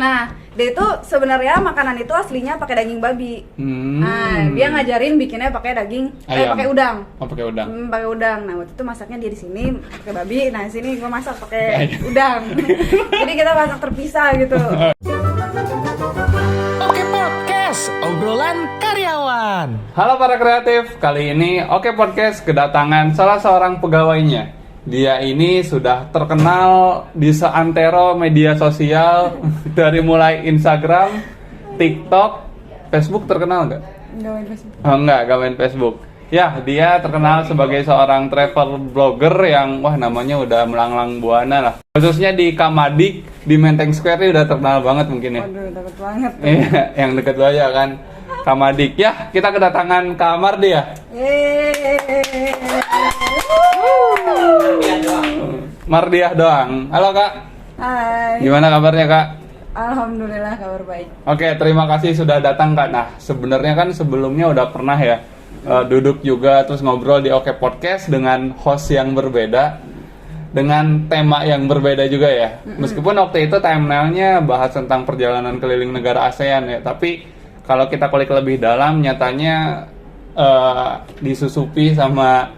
Nah, dia itu sebenarnya makanan itu aslinya pakai daging babi. Nah, dia ngajarin bikinnya pakai daging, pakai udang. Oh, pakai udang. Pakai udang. Nah, waktu itu masaknya dia di sini pakai babi. Nah, di sini gua masak pakai udang. Jadi kita masak terpisah gitu. Oke Podcast, obrolan karyawan. Halo para kreatif, kali ini Oke Podcast kedatangan salah seorang pegawainya. Dia ini sudah terkenal di seantero media sosial dari mulai Instagram, TikTok, Facebook terkenal nggak? Nggak main Facebook. Oh, nggak main Facebook. Ya, dia terkenal sebagai seorang travel blogger yang namanya udah melanglang buana lah. Khususnya di Kamadik, di Menteng Square ini udah terkenal banget mungkin ya. Waduh, takut banget. Iya, yang deket lo aja kan. Kamadik. Ya, kita kedatangan Kak Mardi ya. Mardiah doang. Halo Kak. Hai. Gimana kabarnya Kak? Alhamdulillah kabar baik. Oke, terima kasih sudah datang Kak. Nah, sebenarnya kan sebelumnya udah pernah ya duduk juga terus ngobrol di Oke Podcast dengan host yang berbeda, dengan tema yang berbeda juga ya. Meskipun waktu itu timeline-nya bahas tentang perjalanan keliling negara ASEAN ya, tapi kalau kita kulik lebih dalam, nyatanya disusupi sama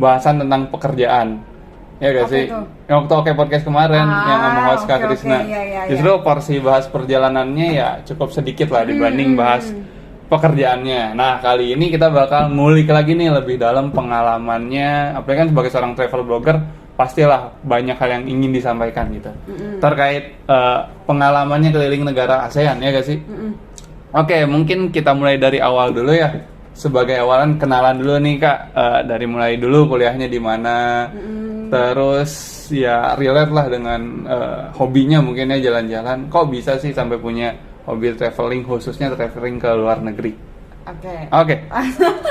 bahasan tentang pekerjaan. Ya gak sih? Yang waktu Oke Podcast kemarin yang ngomong host Kak Krisna. Iya. Justru porsi bahas perjalanannya ya cukup sedikit lah dibanding bahas pekerjaannya. Nah, kali ini kita bakal ngulik lagi nih lebih dalam pengalamannya. Apalagi kan sebagai seorang travel blogger, pastilah banyak hal yang ingin disampaikan gitu. Terkait pengalamannya keliling negara ASEAN, ya gak sih? Oke, mungkin kita mulai dari awal dulu ya. Sebagai awalan kenalan dulu nih Kak, dari mulai dulu kuliahnya di mana, terus ya relate lah dengan hobinya mungkin ya jalan-jalan. Kok bisa sih sampai punya hobi traveling, khususnya traveling ke luar negeri? Oke,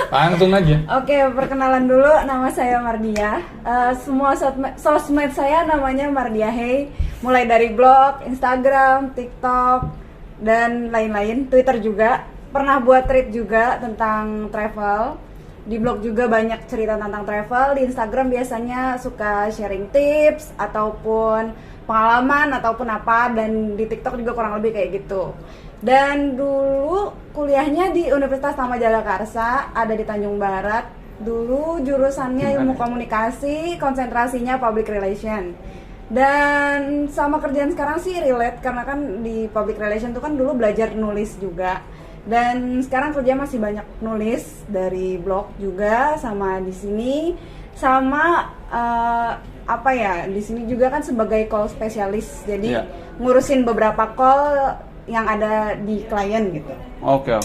langsung aja. Oke, perkenalan dulu, nama saya Mardiah. Semua sosmed saya namanya Mardiah Hey, mulai dari blog, Instagram, TikTok, dan lain-lain, Twitter juga. Pernah buat tweet juga tentang travel. Di blog juga banyak cerita tentang travel. Di Instagram biasanya suka sharing tips ataupun pengalaman ataupun apa, dan di TikTok juga kurang lebih kayak gitu. Dan dulu kuliahnya di Universitas Tama Jalakarsa, ada di Tanjung Barat. Dulu jurusannya ilmu komunikasi, konsentrasinya public relation. Dan sama kerjaan sekarang sih relate, karena kan di public relation tuh kan dulu belajar nulis juga. Dan sekarang kerja masih banyak nulis dari blog juga, sama di sini, sama di sini juga kan sebagai call spesialis, jadi ngurusin beberapa call yang ada di klien gitu. Oke.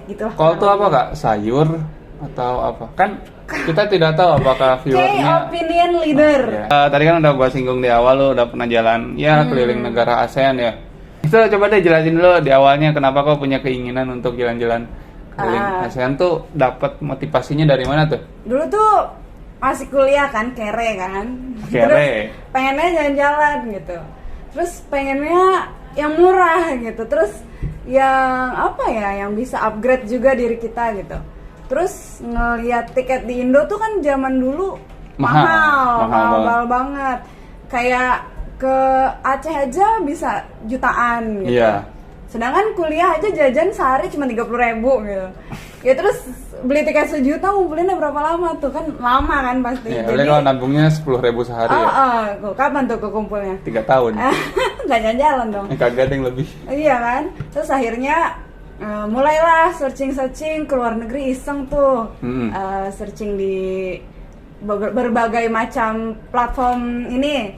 Gitu lah. Call tuh apa Kak? Sayur atau apa? Kan kita tidak tahu apakah viewernya. Key opinion leader. Tadi kan udah gua singgung di awal, lo udah pernah jalan keliling negara ASEAN ya. Itu coba deh jelasin dulu di awalnya kenapa kau punya keinginan untuk jalan-jalan keliling ASEAN tuh, dapat motivasinya dari mana tuh? Dulu tuh masih kuliah kan, kere kan. Terus pengennya jalan-jalan gitu. Terus pengennya yang murah gitu. Terus yang yang bisa upgrade juga diri kita gitu. Terus ngeliat tiket di Indo tuh kan zaman dulu mahal banget. Kayak ke Aceh aja bisa jutaan gitu. Sedangkan kuliah aja jajan sehari cuma 30.000 gitu. Ya terus beli tiket sejuta ngumpulinnya berapa lama tuh? Kan lama kan pasti. Jadi kalau nabungnya 10.000 sehari kapan tuh kekumpulnya? 3 tahun. Nggak jalan-jalan dong. Kagak ada yang lebih. Iya kan? Terus akhirnya mulailah searching ke luar negeri, iseng tuh. Searching di berbagai macam platform ini,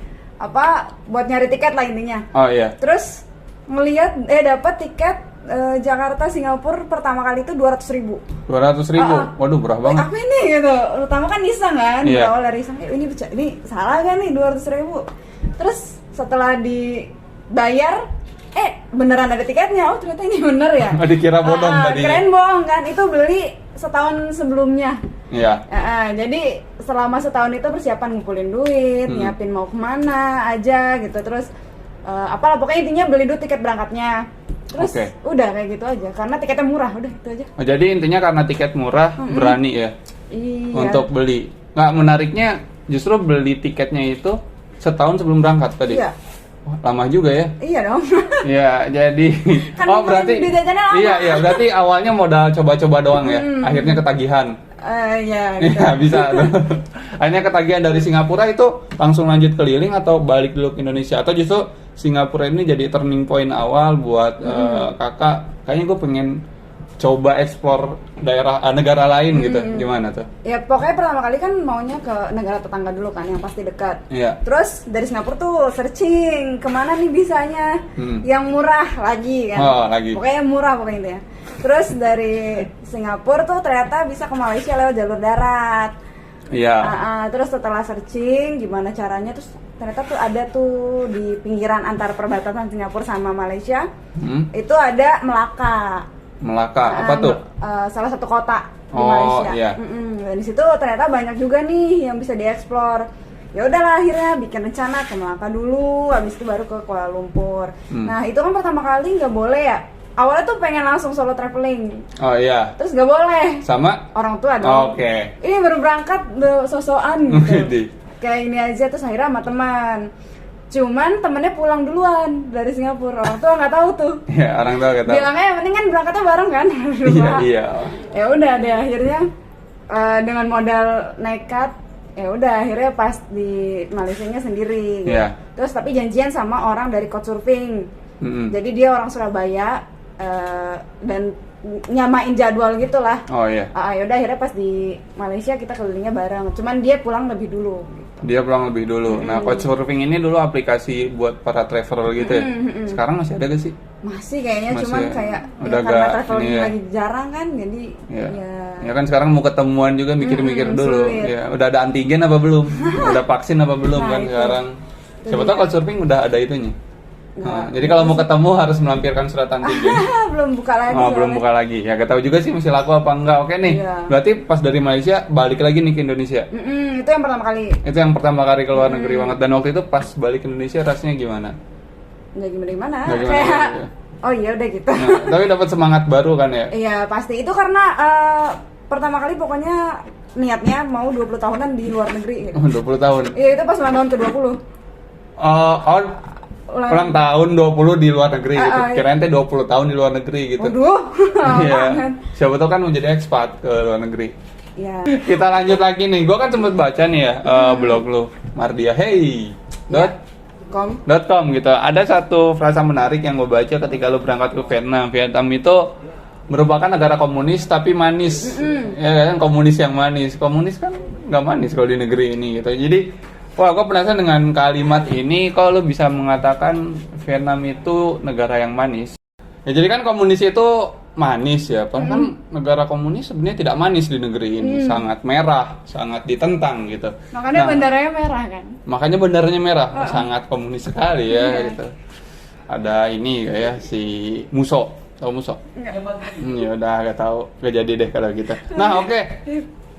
buat nyari tiket lah intinya. Terus ngelihat dapat tiket Jakarta Singapura pertama kali itu 200.000. 200.000. Waduh, murah banget. Apa ini gitu. Pertama kan iseng kan, berawal dari iseng. Ini salah kan nih 200.000. Terus setelah dibayar beneran ada tiketnya. Oh, ternyata ini bener ya. Dikira bodong tadi. Keren bohong kan. Itu beli setahun sebelumnya. Jadi selama setahun itu persiapan ngumpulin duit, nyiapin mau kemana aja gitu. Terus pokoknya intinya beli dulu tiket berangkatnya. Terus udah kayak gitu aja, karena tiketnya murah, udah itu aja. Jadi intinya karena tiket murah berani ya untuk beli. Nggak, menariknya justru beli tiketnya itu setahun sebelum berangkat tadi. Wah, lama juga ya. Iya dong. Iya, jadi Kan oh berarti duit jajannya lama. iya berarti awalnya modal coba-coba doang ya. Akhirnya ketagihan. Iya gitu. Iya, bisa tuh. Akhirnya ketagihan dari Singapura itu langsung lanjut keliling atau balik dulu ke Indonesia atau justru Singapura ini jadi turning point awal buat kakak kayaknya gue pengen coba explore daerah negara lain gitu. Gimana tuh? Ya pokoknya pertama kali kan maunya ke negara tetangga dulu kan yang pasti dekat. Iya. Terus dari Singapura tuh searching kemana nih bisanya yang murah lagi kan. Oh, lagi. Pokoknya yang murah pokoknya itu ya. Terus dari Singapura tuh ternyata bisa ke Malaysia lewat jalur darat. Iya. Terus setelah searching gimana caranya terus ternyata tuh ada tuh di pinggiran antar perbatasan Singapura sama Malaysia itu ada Melaka apa tuh? Salah satu kota di Oh, Malaysia. iya. Dan di situ ternyata banyak juga nih yang bisa dieksplor. Ya udahlah akhirnya bikin rencana ke Melaka dulu, habis itu baru ke Kuala Lumpur. Nah itu kan pertama kali nggak boleh ya. Awalnya tuh pengen langsung solo traveling, Oh iya. terus nggak boleh. Sama? Orang tua dong. Oke. Ini baru berangkat udah sosokan gitu. Widih. Kayak ini aja terus akhirnya sama teman. Cuman temennya pulang duluan dari Singapura. Orang tua nggak tahu tuh. Iya, orang tua kata. Bilangnya yang penting kan berangkatnya bareng kan. Iya, iya. Ya udah deh akhirnya dengan modal nekat ya udah akhirnya pas di Malaysianya sendiri gitu. Iya. Terus tapi janjian sama orang dari Couchsurfing. Jadi dia orang Surabaya dan nyamain jadwal gitulah. Oh iya. Ya udah akhirnya pas di Malaysia kita kelilingnya bareng. Cuman dia pulang lebih dulu. Gitu. Dia pulang lebih dulu. Nah, Couchsurfing ini dulu aplikasi buat para traveler gitu ya. Sekarang masih ada gak sih? Masih kayaknya Masih cuman ya? kayak Udah ya, karena agak traveling ini ya. lagi jarang kan jadi Ya. ya Ya kan sekarang mau ketemuan juga mikir-mikir dulu. sulit. Ya, udah ada antigen apa belum? Udah vaksin apa belum Nah, kan itu. sekarang? Siapa dia. tahu Couchsurfing udah ada itunya. Nah, Jadi kalau mau ketemu harus melampirkan surat antigen. belum buka lagi. Oh, belum soalnya. buka lagi. Ya, gak tahu juga sih masih laku apa enggak. Oke nih. Iya. Berarti pas dari Malaysia balik lagi nih ke Indonesia. Itu yang pertama kali. Itu yang pertama kali ke luar negeri banget. Dan waktu itu pas balik ke Indonesia rasanya gimana? Nggak gimana-gimana. Nggak gimana, Kayak iya. oh iya udah gitu. Nah, tapi dapat semangat baru kan ya? Iya pasti itu karena pertama kali pokoknya niatnya mau 20 tahunan di luar negeri. Gitu. 20 tahun. Iya itu pas ulang tahun ke-20. Ulang tahun 20 di luar negeri gitu. Iya. Kirain teh 20 tahun di luar negeri gitu. Waduh. Iya. banget. Siapa tahu kan mau jadi ekspat ke luar negeri. Iya. Kita lanjut lagi nih. Gua kan sempet baca nih ya blog lu, Mardia Hey. .com gitu. Ada satu frasa menarik yang gue baca ketika lu berangkat ke Vietnam. Vietnam itu merupakan negara komunis tapi manis. Ya kan, komunis yang manis. Komunis kan nggak manis kalau di negeri ini gitu. Jadi, wah, gue penasaran dengan kalimat ini. Kok lu bisa mengatakan Vietnam itu negara yang manis? Ya jadi kan komunis itu manis ya. Padahal kan negara komunis sebenarnya tidak manis di negeri ini. Sangat merah, sangat ditentang gitu. Makanya Nah, bandaranya merah kan. makanya bandaranya merah, sangat komunis sekali ya gitu. Ada ini kayak si Muso, tahu Muso? Ya udah gak tahu, gak jadi deh kalau gitu. Nah oke.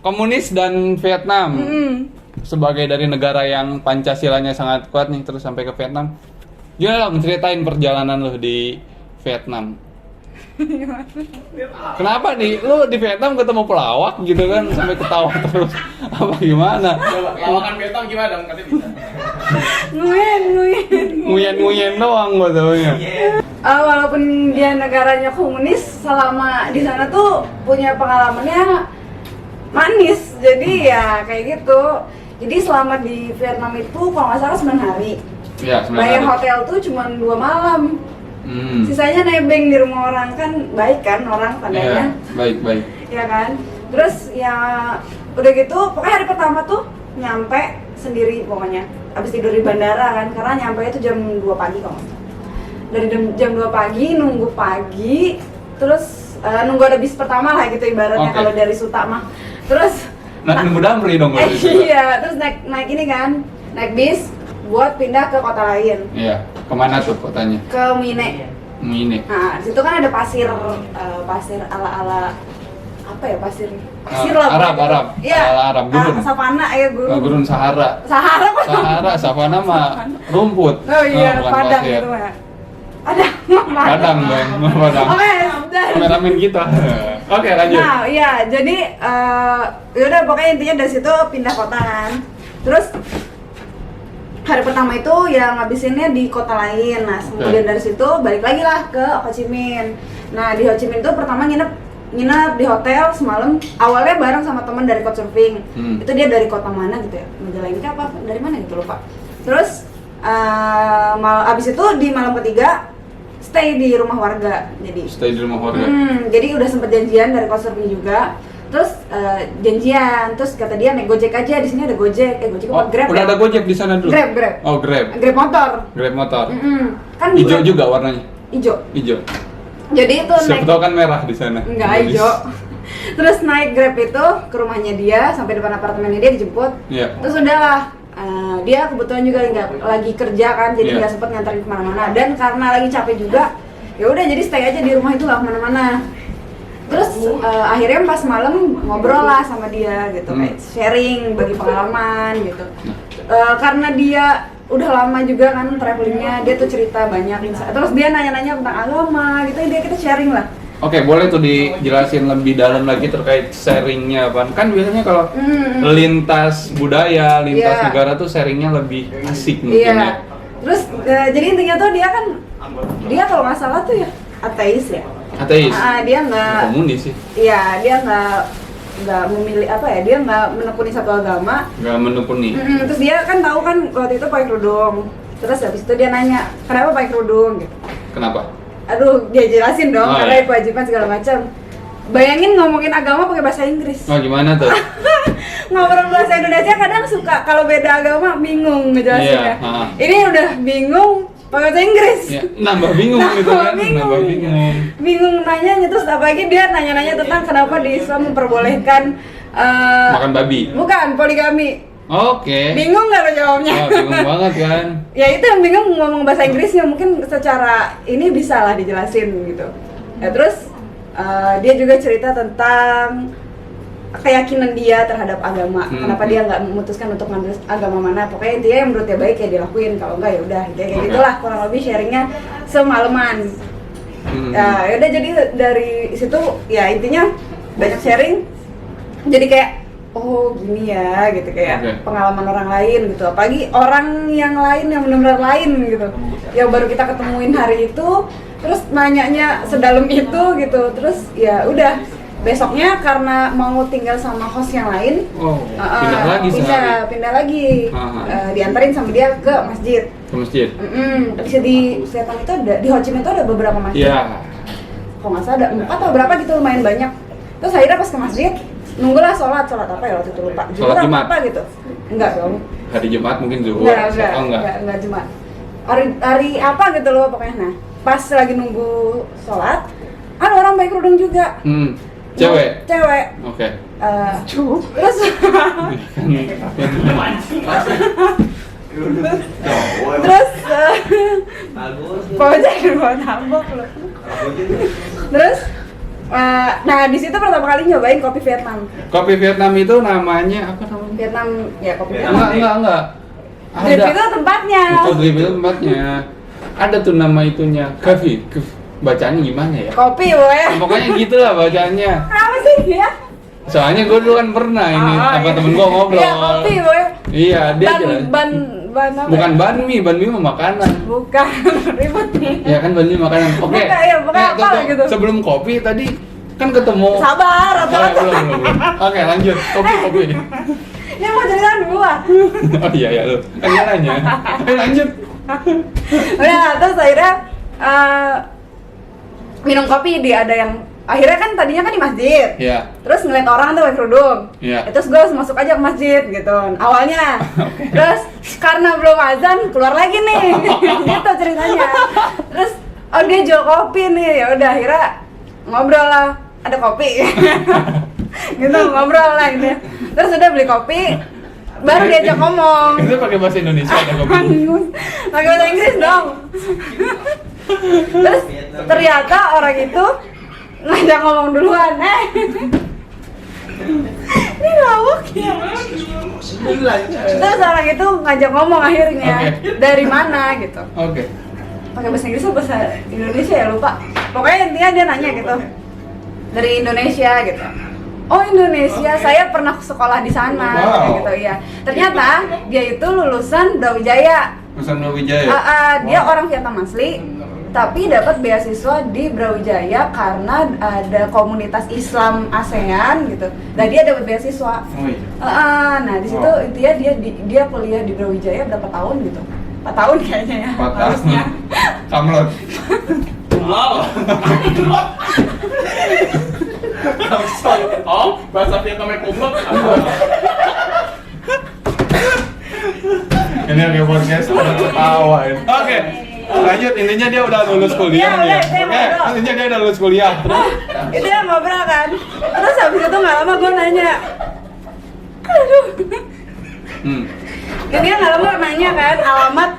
Komunis dan Vietnam sebagai dari negara yang Pancasilanya sangat kuat nih terus sampai ke Vietnam. Gimana dong ceritain perjalanan lo di Vietnam? Kenapa nih lu di Vietnam ketemu pelawak gitu kan sampai ketawa terus apa gimana? Lawakan Vietnam gimana dong? Katanya bisa. Nguyen. Doang gua taunya. Walaupun dia negaranya komunis, selama di sana tuh punya pengalamannya manis. Jadi ya kayak gitu. Jadi selama di Vietnam itu kalau nggak salah 9 hari. Iya, Bayar hotel tuh cuma 2 malam. Sisanya nebeng di rumah orang kan baik kan orang pandainya. Iya, baik. Ya kan. Terus ya udah gitu pokoknya hari pertama tuh nyampe sendiri pokoknya. Abis tidur di bandara kan karena nyampe itu jam 2 pagi kalau nggak salah. Dari jam 2 pagi nunggu pagi terus nunggu ada bis pertama lah gitu ibaratnya kalau dari Suta mah. Terus nunggu Damri dong kalau gitu. iya, terus naik ini kan, naik bis buat pindah ke kota lain. Iya, kemana tuh kotanya? Ke Mine. Mine. Nah, di situ kan ada pasir ala-ala apa ya pasir Arab. Iya. Ala Arab gurun. Savana ya gurun. Gurun Sahara. Sahara. Savana mah rumput. Oh iya, bukan padang pasir. gitu ya. Ada Padang dong, padang. Oke, udah. Kameramen kita. Oke, lanjut. Nah, iya, jadi yaudah pokoknya intinya dari situ pindah kota kan. Terus hari pertama itu yang ngabisinnya di kota lain. Nah, kemudian dari situ balik lagi lah ke Ho Chi Minh. Nah, di Ho Chi Minh itu pertama nginep di hotel semalam. Awalnya bareng sama teman dari Couchsurfing. Itu dia dari kota mana gitu ya, Majalengka apa dari mana gitu lupa. Terus abis itu di malam ketiga stay di rumah warga. Jadi Stay di rumah warga. jadi udah sempet janjian dari Couchsurfing juga. Terus janjian, terus kata dia naik Gojek aja, di sini ada Gojek, Gojek apa Grab? Udah ya? ada Gojek di sana dulu. Grab. Oh, Grab. Grab motor. Grab motor. Kan Hijau Grab- juga warnanya. Hijau. Hijau. Jadi itu Siapa naik tahu kan merah di sana. enggak Habis. hijau. Terus naik Grab itu ke rumahnya dia, sampai depan apartemennya dia dijemput. Iya. Terus udahlah, dia kebetulan juga nggak lagi kerja kan, jadi Iya. nggak sempet nganterin kemana-mana. Dan karena lagi capek juga, ya udah jadi stay aja di rumah itu nggak kemana-mana. Terus akhirnya pas malam ngobrol lah sama dia gitu, kayak sharing, bagi pengalaman gitu. Karena dia udah lama juga kan travelingnya, dia tuh cerita banyak. Terus dia nanya-nanya tentang agama gitu, kita sharing lah. Oke, boleh tuh dijelasin lebih dalam lagi terkait sharingnya apa? Kan biasanya kalau lintas budaya, lintas Iya. negara tuh sharingnya lebih asik mungkin ya. Iya. Terus jadi intinya tuh dia kalau nggak salah tuh ya ateis ya. Ateis. Dia nggak. Komunis sih. Iya, dia nggak memilih apa ya, dia nggak menekuni satu agama. Nggak menekuni. Terus dia kan tahu kan waktu itu pakai kerudung. Terus habis itu dia nanya kenapa pakai kerudung gitu. Kenapa? Aduh, dia jelasin dong Oh, karena iya. kewajiban segala macam. Bayangin ngomongin agama pakai bahasa Inggris. Oh, gimana tuh? Ngobrol bahasa Indonesia kadang suka kalau beda agama bingung ngejelasinnya. Iya, Ini udah bingung pakai bahasa Inggris. Ya, nambah bingung gitu kan? Nambah bingung. Bingung nanyanya, terus apalagi dia nanya-nanya tentang kenapa di Islam memperbolehkan Makan babi. bukan poligami. Oke. Bingung nggak lo jawabnya? Oh, bingung banget kan? Ya itu yang bingung ngomong bahasa Inggrisnya, mungkin secara ini bisa lah dijelasin gitu. Ya terus dia juga cerita tentang keyakinan dia terhadap agama. Kenapa dia nggak memutuskan untuk ngambil agama mana? Pokoknya intinya yang menurut dia baik ya dilakuin, kalau enggak ya udah kayak Oke. gitulah kurang lebih sharingnya semalaman. Ya udah, jadi dari situ ya intinya banyak sharing. Jadi kayak oh gini ya gitu, kayak Oke. pengalaman orang lain gitu, apalagi orang yang lain yang benar-benar lain gitu, yang baru kita ketemuin hari itu, terus nanyanya sedalam itu gitu. Terus ya udah besoknya karena mau tinggal sama host yang lain, Oh, pindah lagi sehari pindah lagi, Aha. diantarin sama dia ke masjid. ke masjid. Bisa di Vietnam itu ada, di Ho Chi Minh itu ada beberapa masjid. Iya. Kalau nggak salah ada 4 atau berapa gitu, lumayan banyak. Terus akhirnya pas ke masjid, nunggulah sholat apa ya waktu itu lupa. Sholat Zuhur Jumat. apa gitu? Enggak dong. Hari Jumat mungkin zuhur. Enggak, Oh, enggak Jumat. Hari apa gitu loh pokoknya. Nah, pas lagi nunggu sholat, ada orang pakai kerudung juga. Cewek. Cewek. Oke. Terus terus pokoknya mau nambok loh. Terus nah di situ pertama kali nyobain kopi Vietnam. Kopi Vietnam itu namanya apa namanya? Vietnam ya kopi Vietnam. Enggak. Drip itu tempatnya. Itu drip itu tempatnya. Ada tuh nama itunya. Kopi. Bacanya gimana ya? Kopi boy. Pokoknya gitulah bacanya. Apa sih ya? Soalnya gue dulu kan pernah ini apa iya. temen gue ngobrol. Iya kopi boy. Iya, dia jelas. ban apa? Bukan banmi mah makanan. Bukan, ribet nih. Ya kan banmi makanan. Oke. Bukan, ya, bukan apa Toto, gitu. Sebelum kopi tadi kan ketemu. Sabar, Oh, atau belum. Oke, lanjut. Kopi. ya mau cerita dulu ah. Oh iya ya lu. Kan dia nanya. Lanjut. Udah, terus akhirnya minum kopi ada yang akhirnya kan tadinya kan di masjid. Iya. Terus ngeliat orang tuh pakai kerudung. Iya. Terus gue harus masuk aja ke masjid gitu awalnya. Terus karena belum azan keluar lagi nih. Gitu ceritanya. Terus oh dia jual kopi nih. Ya udah akhirnya ngobrol lah. Ada kopi. Gitu ngobrol lah gitu. Terus udah beli kopi. Baru diajak ngomong. Itu pakai bahasa Indonesia ada kopi. Pakai bahasa Inggris dong. Terus ternyata orang itu ngajak ngomong duluan. Ini ngawuk ya. Terus orang itu ngajak ngomong akhirnya. Oke. Dari mana gitu. Oke. Pakai bahasa Inggris atau bahasa Indonesia ya lupa. Pokoknya intinya dia nanya gitu. Dari Indonesia gitu. Oh Indonesia, saya pernah sekolah di sana, Wow. gitu ya. Ternyata dia itu lulusan Brawijaya. Lulusan Brawijaya. Dia orang Vietnam asli, tapi dapat beasiswa di Brawijaya karena ada komunitas Islam ASEAN gitu. Dan dia dapat beasiswa. Oh iya. Nah di situ Wow. intinya dia kuliah di Brawijaya berapa tahun gitu? 4 tahun kayaknya ya. 4 tahun. harusnya. Kamlot. Wow. Oh, bahasa Vietnamnya kumlot. Ini yang podcast udah ketawa ini. Oke. Lanjut, intinya dia udah lulus kuliah Iya, nih. udah, saya Oke, ngobrol. intinya dia udah lulus kuliah. Terus Itu yang ngobrol kan. Terus habis itu nggak lama gue nanya, aduh, hmm. dia nggak lama nanya kan alamat.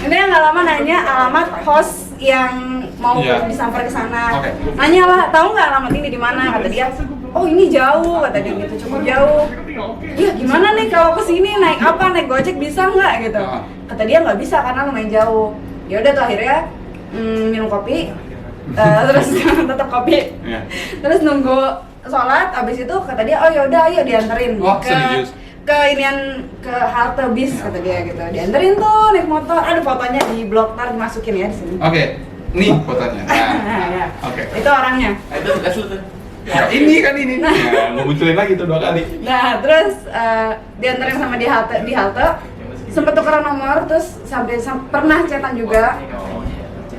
Ini nggak lama nanya alamat host yang mau Iya. disamper ke sana. Oke. Nanya lah, tahu nggak alamat ini di mana? Kata dia, oh ini jauh, kata dia gitu, cukup jauh. Iya gimana nih kalau kesini naik apa? Naik Gojek bisa nggak gitu? Ah. Kata dia nggak bisa karena lumayan jauh. Ya udah tuh akhirnya minum kopi, terus tetap kopi, Iya. terus nunggu sholat. Abis itu kata dia, oh yaudah ayo dianterin Wah, serius? ke inian ke halte bis, kata dia gitu. Dianterin tuh naik motor. Ada fotonya di blog, ntar dimasukin ya di sini. Oke. Nih fotonya. Nah, ya. Oke. Itu orangnya. Itu gas lu tuh. Ya, ini kan ini. Ya, mau munculin lagi tuh 2 kali. Nah, terus dianterin sama di halte. Sempet tukeran nomor, terus pernah chatan juga.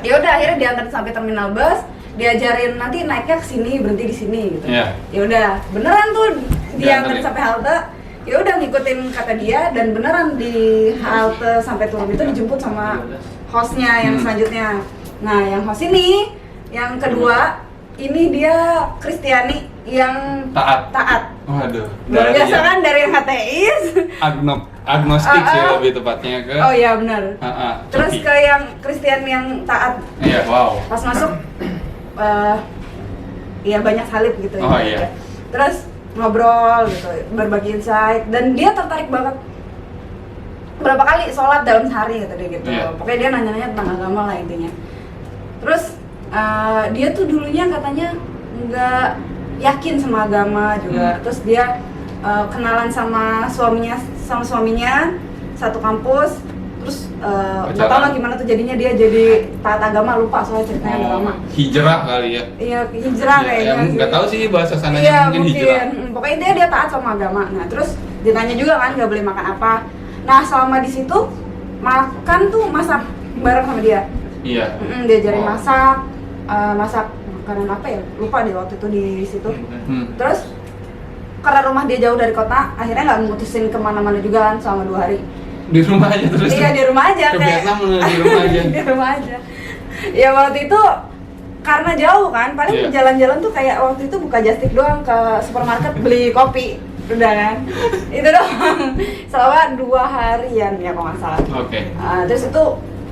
Ya udah akhirnya dianterin sampai terminal bus, diajarin nanti naiknya ke sini, berhenti di sini gitu. Iya. Ya udah, beneran tuh dianterin Dianterin. sampai halte. Ya udah ngikutin kata dia dan beneran di halte sampai turun itu dijemput sama hostnya yang selanjutnya. Nah, yang host ini, yang kedua, ini dia Kristiani yang Taat. Waduh. Luar biasa yang kan dari yang ateis. agnostik sih Ah, ah. lebih tepatnya ke. Oh iya benar. Terus Coki. ke yang Kristen yang taat. Iya, wow. Pas masuk ya banyak salib gitu Oh, ya. iya. Terus ngobrol gitu, berbagi insight dan dia tertarik banget. Berapa kali sholat dalam sehari kata dia gitu. Iya. Pokoknya dia nanya-nanya tentang agama lah intinya. Terus dia tuh dulunya katanya nggak yakin sama agama juga. Terus dia kenalan sama suaminya satu kampus. Terus nggak tahu lah gimana tuh jadinya dia jadi taat agama, lupa soalnya ceritanya udah lama. Hijrah kali ya. Iya hijrah Ya, kayaknya sih. nggak tahu sih bahasa sananya Iya mungkin mungkin. hijrah. Pokoknya dia taat sama agama. Nah terus ditanya juga kan nggak boleh makan apa. Nah selama di situ makan tuh masak bareng sama dia. Iya. Diajarin Oh. masak makanan apa ya? Lupa deh waktu itu di situ. Hmm. Terus karena rumah dia jauh dari kota, akhirnya nggak mutusin kemana-mana juga kan selama 2 hari. Di rumah aja terus. Iya di rumah aja Ke Vietnam di rumah aja. di rumah aja. Ya waktu itu karena jauh kan, paling Iya. jalan-jalan tuh kayak waktu itu buka Just Tip doang ke supermarket beli kopi. Udah kan? Itu doang. Selama 2 harian ya kalau nggak salah. Oke. Terus itu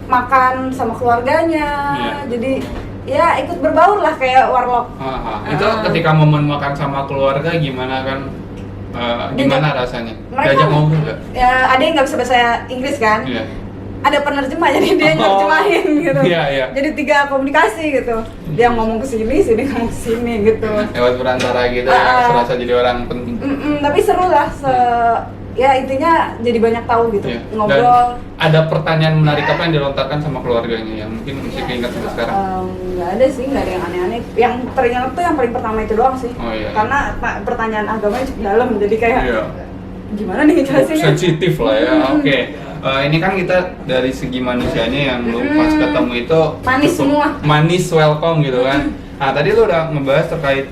makan sama keluarganya. Iya. Jadi ya ikut berbaur lah kayak warlock. Itu ketika momen makan sama keluarga gimana kan? Gimana rasanya? Mereka- Diajak ngobrol nggak? Ya ada yang nggak bisa bahasa Inggris kan? Iya. Ada penerjemah jadi dia Oh. nerjemahin gitu. Iya, iya. Jadi 3 komunikasi gitu. Dia ngomong ke sini ngomong ke sini gitu. Lewat perantara gitu ya, serasa jadi orang penting. Tapi seru lah ya intinya jadi banyak tahu gitu. Iya. Ngobrol. Dan ada pertanyaan menarik apa yang dilontarkan sama keluarganya yang mungkin masih keinget sampai sekarang? Nggak ada sih, nggak ada yang aneh-aneh. Yang teringat tuh yang paling pertama itu doang sih. Oh, iya. Karena pertanyaan agamanya cukup dalam, jadi kayak Iya. gimana nih ngejelasinnya? Sensitif lah ya. Oke. Ini kan kita dari segi manusianya yang lu pas ketemu itu Manis cukup semua. manis, welcome gitu kan. Nah tadi lu udah ngebahas terkait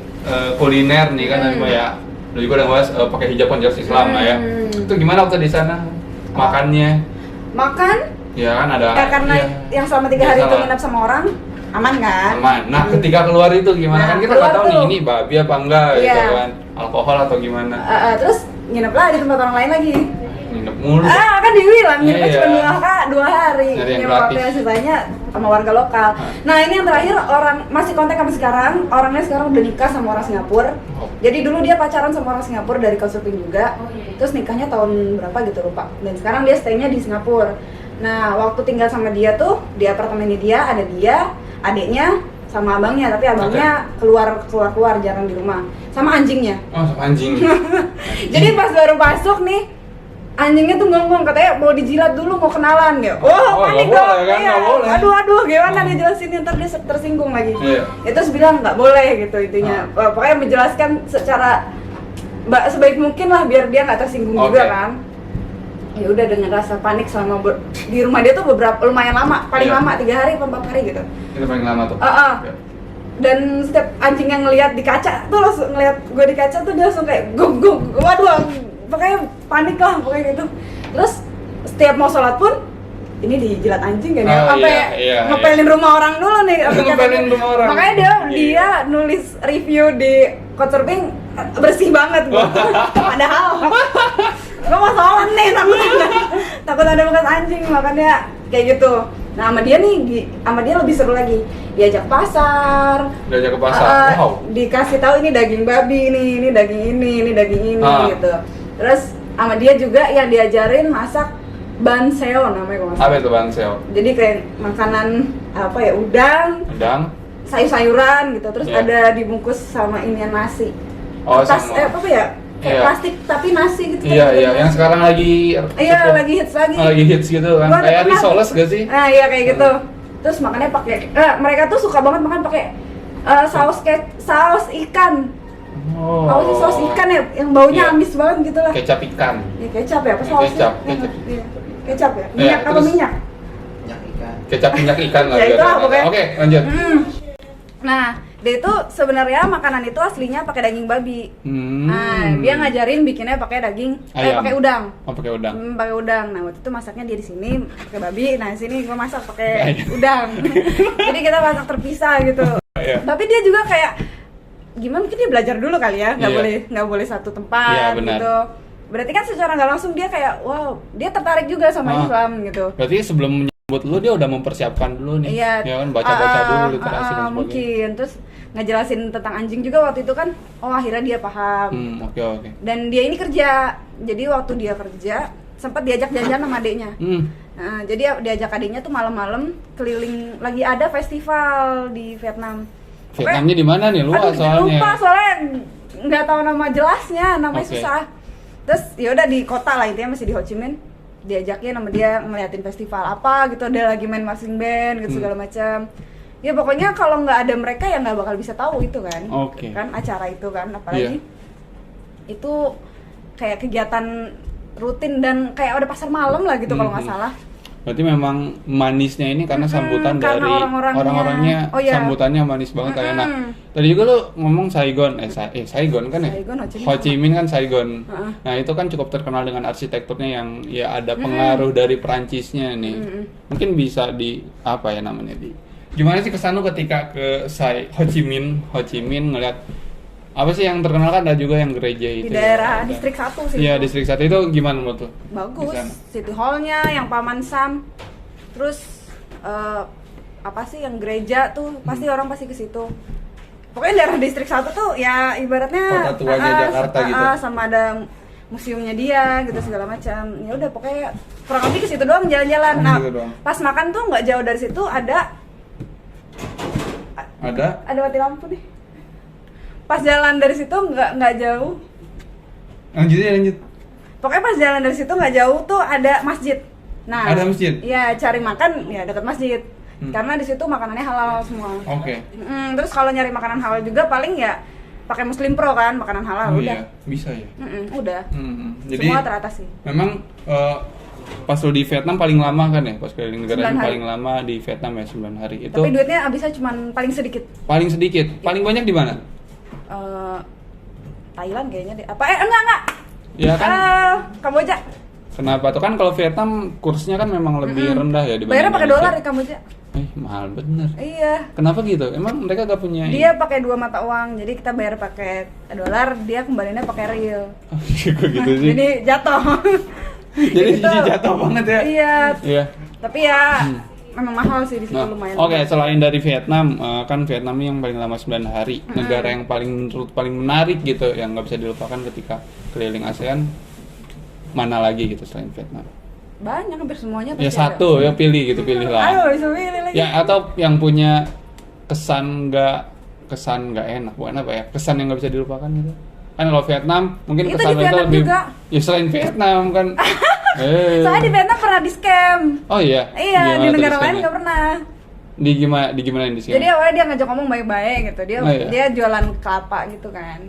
kuliner nih kan tadi ya. Lu juga udah ngebahas pakai hijab konjak Islam lah ya. Itu gimana waktu di sana makannya? Makan Ya kan ada. ya karena iya. yang selama 3 hari itu Biasalah. nginep sama orang aman kan? Aman. Nah, ketika keluar itu gimana? Nah, Kan kita nggak keluar tahu nih tuh. ini babi apa enggak gitu Iya. kan. Alkohol atau gimana. Terus nginep lah di tempat orang lain lagi. Nginep mulu. Kan dibilang nginep Iya. cuma 2 hari. Nyari yang Yang gratis. waktunya sisanya sama warga lokal. Nah ini yang terakhir orang masih kontak sampai sekarang. Orangnya sekarang udah nikah sama orang Singapura. Oh. Jadi dulu dia pacaran sama orang Singapura dari consulting juga. Terus nikahnya tahun berapa gitu lupa. Dan sekarang dia stay-nya di Singapura. Nah waktu tinggal sama dia tuh di apartemennya dia ada dia, adiknya, sama abangnya, tapi abangnya keluar jarang di rumah. Sama anjingnya. Oh, sama anjing. Jadi pas baru masuk nih, anjingnya tuh ngomong katanya mau dijilat dulu, mau kenalan ya. Oh, panik nggak dong. boleh kan, Iya. nggak boleh. Aduh, gimana nih jelasin, ntar dia tersinggung lagi. Iya. Ya terus bilang nggak boleh gitu intinya. Pokoknya menjelaskan secara sebaik mungkin lah biar dia nggak tersinggung juga Oke. kan. Ya udah dengan rasa panik selama di rumah dia tuh lumayan lama, paling Iya. lama 3 hari atau 4 hari gitu. Itu paling lama tuh. Iya. Dan setiap anjing yang ngelihat di kaca tuh langsung ngelihat gue di kaca tuh dia langsung kayak gug, waduh, pokoknya panik lah pokoknya gitu. Terus setiap mau sholat pun ini dijilat anjing kan ya, Oh, sampai iya, ngepelin rumah orang dulu nih. Ngepelin rumah orang. Makanya dia nulis review di Kocerping bersih banget gue. Padahal gue mau sholat nih, takut ada bekas anjing, makanya kayak gitu. Nah sama dia nih, sama dia lebih seru lagi, diajak pasar, Diajak ke pasar. Wow. dikasih tahu ini daging babi nih, ini daging ini daging ini gitu. Terus sama dia juga yang diajarin masak banseo namanya kalau nggak salah. Apa itu banseo? Jadi kayak makanan apa ya, udang, Udang. sayur-sayuran gitu, terus Iya. ada dibungkus sama inian nasi. Oh, Atas sama. apa ya? Kayak Iya. plastik tapi nasi gitu. Iya, yang sekarang lagi Iya, cukup- lagi hits lagi. Lagi hits gitu kan. Gua udah Kayak pernah. risoles gak sih? Nah, iya kayak gitu. Terus makannya pakai mereka tuh suka banget makan pakai saus ikan. Oh. Apa sih saus ikan ya yang baunya Iya. amis banget gitu lah. Kecap ikan. Ya kecap ya, apa Ya, sausnya? kecap. Iya. Kecap ya. Iya, Minyak apa terus- minyak? Kecap minyak ikan lah. Ya, itu lah biar- pokoknya. Oke, lanjut. Nah, dia itu sebenarnya makanan itu aslinya pakai daging babi. Hmm. Nah, dia ngajarin bikinnya pakai daging, Ayam. pakai udang. Oh, pakai udang. Pakai udang. Nah, waktu itu masaknya dia di sini pakai babi, nah di sini gua masak pakai Ayam. udang. Jadi kita masak terpisah gitu. Iya. Tapi dia juga kayak gimana, mungkin dia belajar dulu kali ya, Iya. nggak boleh satu tempat Iya, benar. gitu. Berarti kan secara nggak langsung dia kayak wow, dia tertarik juga sama Islam gitu. Berarti sebelum menyambut lu dia udah mempersiapkan dulu nih. Iya, Ya kan baca-baca dulu literasi dan sebagainya. mungkin terus ngejelasin tentang anjing juga waktu itu kan, oh akhirnya dia paham. Oke. Dan dia ini kerja, jadi waktu dia kerja sempat diajak jalan sama adiknya. Nah, jadi diajak adiknya tuh malam-malam keliling, lagi ada festival di Vietnam. Vietnamnya di mana nih? Luas Aduh, soalnya. lupa soalnya nggak tahu nama jelasnya, namanya Oke. susah. Terus ya udah di kota lah, intinya masih di Ho Chi Minh. Diajakin sama dia ngeliatin festival apa gitu, ada lagi main marching band gitu segala macam. Ya pokoknya kalau nggak ada mereka ya nggak bakal bisa tahu itu kan. Oke. Kan acara itu kan, apalagi itu kayak kegiatan rutin dan kayak ada pasar malam lah gitu kalau nggak salah. Berarti memang manisnya ini karena sambutan karena dari orang-orangnya. Oh, iya. Sambutannya manis banget kayak. Nah, tadi juga lu ngomong Saigon, Saigon kan ya? Saigon, Ho Chi Minh kan Saigon. Heeh. Nah, itu kan cukup terkenal dengan arsitekturnya yang ya ada pengaruh dari Perancisnya nih. Mungkin bisa di apa ya namanya gimana sih kesan lu ketika ke Ho Chi Minh ngeliat apa sih yang terkenal, kan ada juga yang gereja itu Di daerah ya, ada. distrik 1 sih. Iya, itu. distrik 1 itu gimana menurut lu? Bagus, Di sana? City Hall-nya, yang Paman Sam, terus apa sih yang gereja tuh pasti orang pasti ke situ. Pokoknya daerah distrik 1 tuh ya ibaratnya Kota tuanya Jakarta gitu. sama ada museumnya dia gitu segala macam. Ya udah pokoknya kurang lebih ke situ doang jalan-jalan. Oh, Nah, gitu doang. pas makan tuh nggak jauh dari situ ada mati lampu nih. Pas jalan dari situ nggak jauh. Lanjut. Pokoknya pas jalan dari situ nggak jauh tuh ada masjid. Nah, Ada masjid? Iya, cari makan ya dekat masjid. Karena di situ makanannya halal semua. Oke. Terus kalau nyari makanan halal juga paling ya pakai Muslim Pro kan, makanan halal Oh udah. iya, bisa ya. Udah. Jadi Semua teratas sih. memang pas lu di Vietnam paling lama kan ya, pas keliling negara 9 hari. paling lama di Vietnam ya 9 hari. Itu Tapi duitnya habisnya cuma paling sedikit. paling sedikit, paling banyak di mana? Thailand kayaknya deh. Apa enggak. Ya kan, Kamboja. kenapa tuh kan kalau Vietnam kursnya kan memang lebih rendah ya dibanding Bayarnya pakai Indonesia. dolar di Kamboja. Mahal bener. Iya. Kenapa gitu? Emang mereka gak punya Dia pakai 2 mata uang. Jadi kita bayar pakai dolar, dia kembalinya pakai real. Kok gitu sih? Jadi jatuh. Jadi Gitu. jatuh banget ya. Iya. Iya. Tapi ya memang mahal sih di situ, Nah, lumayan. oke, selain dari Vietnam, kan Vietnam ini yang paling lama 9 hari. Negara yang paling menarik gitu, yang nggak bisa dilupakan ketika keliling ASEAN, mana lagi gitu selain Vietnam? Banyak, hampir semuanya Ya pasti ada. satu, ya pilih lah. Ayo, bisa pilih lagi. Ya atau yang punya kesan nggak enak, bukan apa ya? Kesan yang nggak bisa dilupakan gitu. Kan kalau Vietnam mungkin Itu kesan di Vietnam lebih. juga. Ya selain Vietnam kan. Soalnya di Vietnam pernah di scam. Oh iya. Iya, Gimana di tuh negara lain scamnya? nggak pernah. Di gimana di sini? Jadi awalnya dia ngajak ngomong baik-baik gitu. Dia Oh, iya. dia jualan kelapa gitu kan.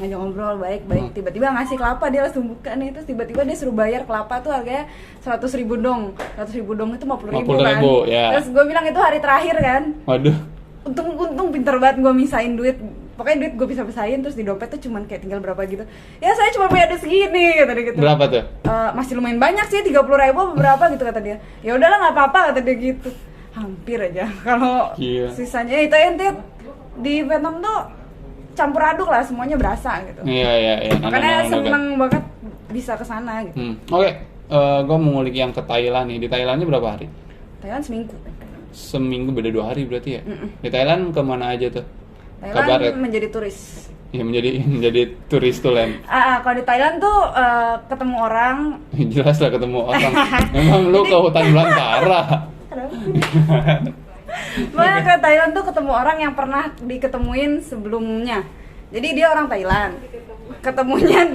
Ngajak ngobrol baik-baik. Tiba-tiba ngasih kelapa, dia langsung buka nih. Terus tiba-tiba dia suruh bayar kelapa tuh harganya 100.000 dong. 100.000 dong itu 50.000 kan. 50.000, ya. Terus gue bilang itu hari terakhir kan. Waduh. Untung pinter banget gue misain duit. Pokoknya duit gue bisa misain, terus di dompet tuh cuman kayak tinggal berapa gitu. Ya saya cuma punya duit segini kata dia gitu. Berapa tuh? Masih lumayan banyak sih, 30.000 berapa gitu kata dia. Ya udahlah nggak apa-apa kata dia gitu. Hampir aja. Kalau Gila. sisanya itu ente di Vietnam tuh campur aduk lah, semuanya berasa gitu. Iya. Makanya Nggak. seneng banget bisa ke sana gitu. Oke, gue mau ngulik yang ke Thailand nih. Di Thailandnya berapa hari? Thailand seminggu. Seminggu, beda 2 hari berarti ya? Mm-mm. Di Thailand kemana aja tuh? Thailand Kabaret. menjadi turis. Ya menjadi turis tuh Len. Kalau di Thailand tuh ketemu orang. Jelas lah ketemu orang. Memang lu ke hutan belantara. Makanya ke Thailand tuh ketemu orang yang pernah diketemuin sebelumnya. Jadi dia orang Thailand. Ketemunya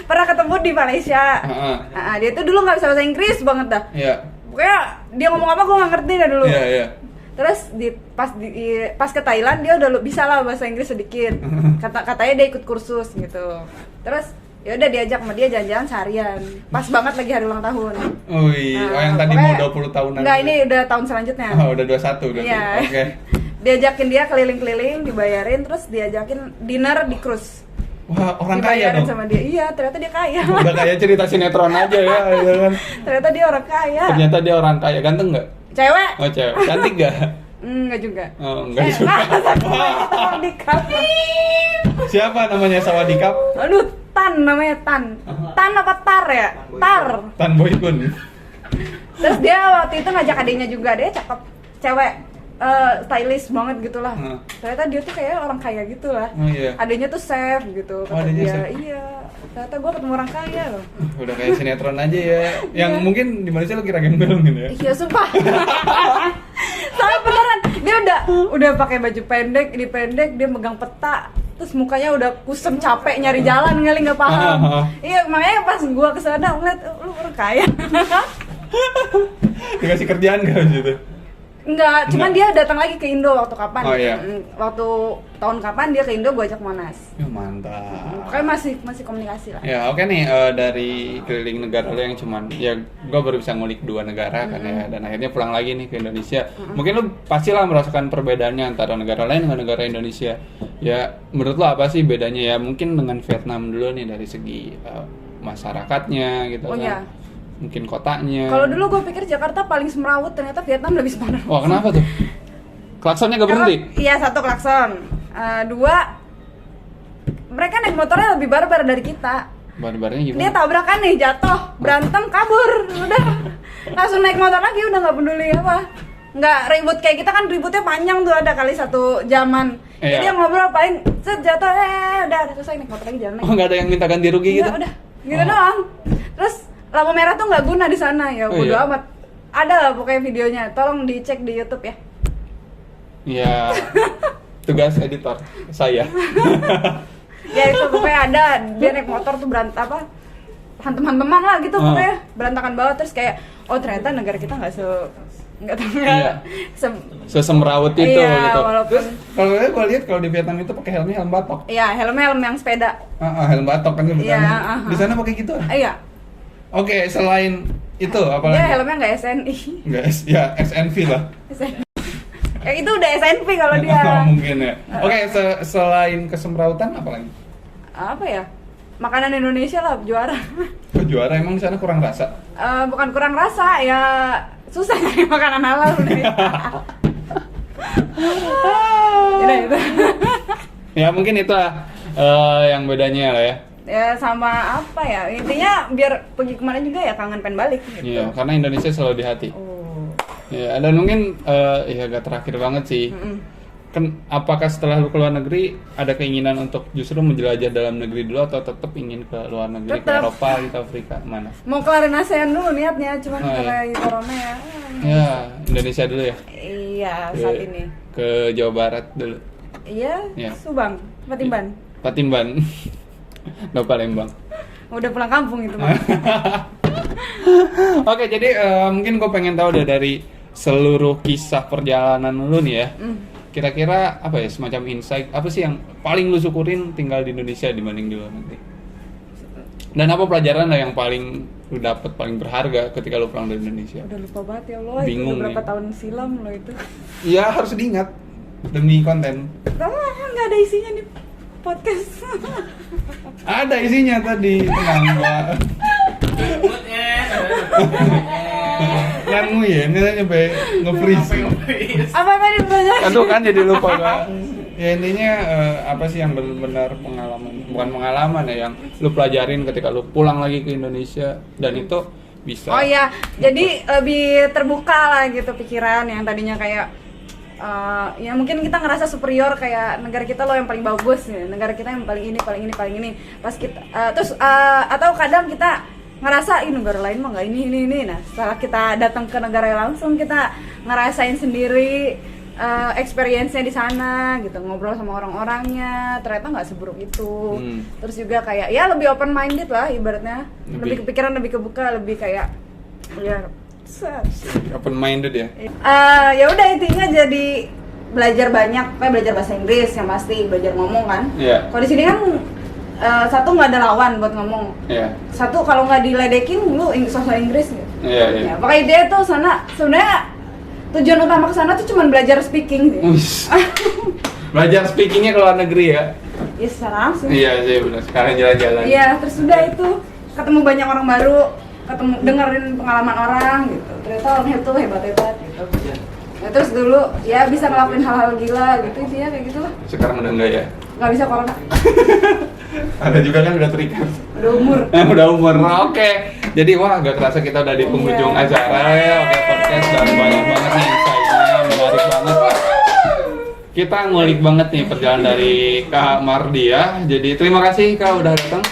pernah ketemu di Malaysia. Heeh. Dia tuh dulu nggak bisa bahasa Inggris banget dah. Iya. Pokoknya dia ngomong apa gue nggak ngerti dah dulu. Iya. Terus pas ke Thailand dia udah bisa lah bahasa Inggris sedikit. Katanya dia ikut kursus gitu. Terus ya udah diajak sama dia jalan-jalan seharian. Pas banget lagi hari ulang tahun. Wih, yang tadi pokoknya- mau 20 tahunan. Enggak, ini udah tahun selanjutnya. Oh, udah 21 berarti. Iya. Oke. Diajakin dia keliling-keliling, dibayarin, terus diajakin dinner di cruise. Wah, orang kaya Dibayarin dong. sama dia. Iya, ternyata dia kaya. Udah kayak cerita sinetron aja ya, gitu kan. Ternyata dia orang kaya. Ternyata dia orang kaya, ganteng nggak? Cewek? Oh, cewek. Cantik nggak? Enggak juga. Oh, enggak juga. Di kafe. Siapa namanya Sawadikap? Aduh, Tan namanya Tan. Tan apa Tar ya? Tar. Tan Boykun. Terus dia waktu itu ngajak adiknya juga, dia cakep, cewek, stylish banget gitu lah. Ternyata dia tuh kayak orang kaya gitu lah. Oh, iya. Adiknya tuh chef gitu, kata adiknya dia. chef. Iya. Ternyata gue ketemu orang kaya loh. Udah kayak sinetron aja ya. Yang mungkin di Malaysia lo kira gembel gitu ya. Iya sumpah. Soalnya beneran dia udah pakai baju pendek, ini pendek, dia megang peta, terus mukanya udah kusem capek nyari jalan kali nggak paham. Iya makanya pas gua kesana ngeliat lu orang kaya. Dikasih kerjaan gak gitu? Enggak, cuman dia datang lagi ke Indo waktu kapan? Oh, iya. Waktu tahun kapan dia ke Indo gua ajak Monas. Ya mantap. Pokoknya masih komunikasi lah. Ya oke nih, dari keliling negara lo yang cuman ya gue baru bisa ngulik 2 negara kan ya, dan akhirnya pulang lagi nih ke Indonesia. Mungkin lo pastilah merasakan perbedaannya antara negara lain dengan negara Indonesia. Ya menurut lo apa sih bedanya ya? Mungkin dengan Vietnam dulu nih dari segi masyarakatnya gitu Oh, kan. iya. Mungkin kotanya. Kalau dulu gue pikir Jakarta paling semrawut, ternyata Vietnam lebih semrawut. Wah kenapa tuh? Klaksonnya gak berhenti? Iya, 1 klakson. 2 mereka naik motornya lebih barbar dari kita. Barbarnya gimana? Dia tabrakan nih, jatuh, berantem, kabur, udah langsung naik motor lagi, udah nggak peduli apa, nggak ribut kayak kita kan ributnya panjang tuh, ada kali 1 jaman. Iya. Jadi yang ngobrol paling set jatuh, udah selesai, naik motor lagi jalan lagi. Oh nggak ada yang minta ganti rugi gitu? Udah gitu doang. Terus lampu merah tuh nggak guna di sana ya, Oh, bodo iya. amat. Ada lah pokoknya videonya, tolong dicek di YouTube ya. Iya. Tugas editor saya. Ya itu pokoknya ada, dia naik motor tuh hantem-hanteman lah gitu pokoknya, berantakan banget. Terus kayak oh ternyata negara kita nggak Iya. Sesemrawut itu iya, gitu. walaupun- Terus kalau gue lihat kalau di Vietnam itu pakai helm batok. Iya, helm yang sepeda. Helm batok kan sebutannya. Iya, Di sana pakai gitu. Iya. Oke, selain itu apa Dia lagi? helmnya nggak SNI. Guys, ya SNV lah. Ya itu udah SNP kalau dia. Mungkin ya. Oke, selain kesemrawutan apa lagi? Apa ya? Makanan Indonesia lah juara. Oh, juara emang di sana kurang rasa. Bukan kurang rasa ya, susah nyari makanan halal udah. Udah itu. Ya mungkin itu lah yang bedanya lah ya. Ya sama apa ya? Intinya biar pergi kemana juga ya kangen pengen balik gitu. Iya, karena Indonesia selalu di hati. Oh. Ya, dan mungkin ya agak terakhir banget sih. apakah setelah lu ke luar negeri ada keinginan untuk justru menjelajah dalam negeri dulu atau tetap ingin ke luar negeri, ke Tetep. Eropa, ke Afrika, mana? Mau kelarin ASEAN dulu niatnya, cuman Oh, iya. karena corona ya. Ya, Indonesia dulu ya. Iya, saat ini. Ke Jawa Barat dulu. Iya, Iya. Subang, Patimban. Patimban. No Palembang. Udah pulang kampung itu mah. Oke, jadi mungkin gue pengen tahu dari seluruh kisah perjalanan lu nih ya. Kira-kira apa ya, semacam insight apa sih yang paling lu syukurin tinggal di Indonesia dibanding di luar negeri? Dan apa pelajaran yang paling lu dapet paling berharga ketika lu pulang dari Indonesia? Udah lupa banget ya Allah, Bingung itu udah berapa nih. tahun silam loh itu. Iya, harus diingat demi konten. Kamu nggak ada isinya nih podcast. Ada isinya tadi, tenang Mbak. Nganmu ya, ini tadi sampai nge-freeze. Apa tadi pertanyaan? Aduh kan jadi lupa Kak. Ya intinya apa sih yang benar-benar pengalaman, bukan pengalaman ya, yang lu pelajarin ketika lu pulang lagi ke Indonesia dan itu bisa. Oh iya, jadi lebih terbuka lah gitu pikiran yang tadinya kayak ya mungkin kita ngerasa superior kayak negara kita loh yang paling bagus ya, negara kita yang paling ini pas kita terus atau kadang kita ngerasa ini negara lain mah nggak ini. Nah setelah kita datang ke negara yang langsung kita ngerasain sendiri experience-nya di sana gitu, ngobrol sama orang-orangnya ternyata nggak seburuk itu. Terus juga kayak ya lebih open minded lah ibaratnya, lebih kepikiran, lebih kebuka, lebih kayak ya Open minded ya. ya udah intinya jadi belajar banyak, kayak belajar bahasa Inggris yang pasti, belajar ngomong kan. Iya. Kalau di sini kan satu nggak ada lawan buat ngomong. Iya. Satu kalau nggak diledekin lu sosok Inggris gitu. Iya, iya. Ya, pakai ide tuh sana sebenarnya tujuan utama ke sana tuh cuma belajar speaking sih. Uish. Belajar speakingnya ke luar negeri ya. Ya secara langsung. Iya sih benar. Sekarang jalan-jalan. Iya, terus udah itu ketemu banyak orang baru, ketemu dengerin pengalaman orang gitu. Ternyata orang itu hebat gitu. Nah, terus dulu ya bisa ngelakuin hal-hal gila gitu intinya kayak gitu lah. Sekarang udah enggak ya. Nggak bisa corona. Ada juga kan udah terikat. Udah umur. Udah umur. Nah, oke. Jadi wah gak kerasa kita udah di penghujung Iya. acara ya. Oke, podcast dan banyak banget nih insight-nya, menarik banget. Kita ngulik banget nih perjalanan dari Kak Mardia. Jadi terima kasih Kak udah datang.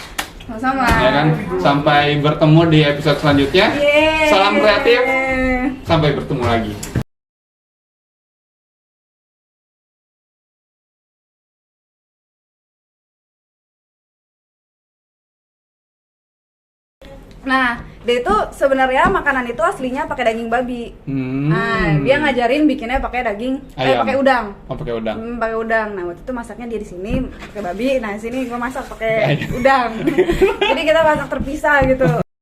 Sama-sama. Ya kan? Sampai bertemu di episode selanjutnya. Yeay. Salam kreatif. Sampai bertemu lagi. Nah, dia itu sebenarnya makanan itu aslinya pakai daging babi. Nah, dia ngajarin bikinnya pakai daging, Ayam. pakai udang. Oh, pakai udang. Pakai udang. Nah, waktu itu masaknya dia di sini pakai babi. Nah, sini gua masak pakai Ayam. udang. Jadi kita masak terpisah gitu.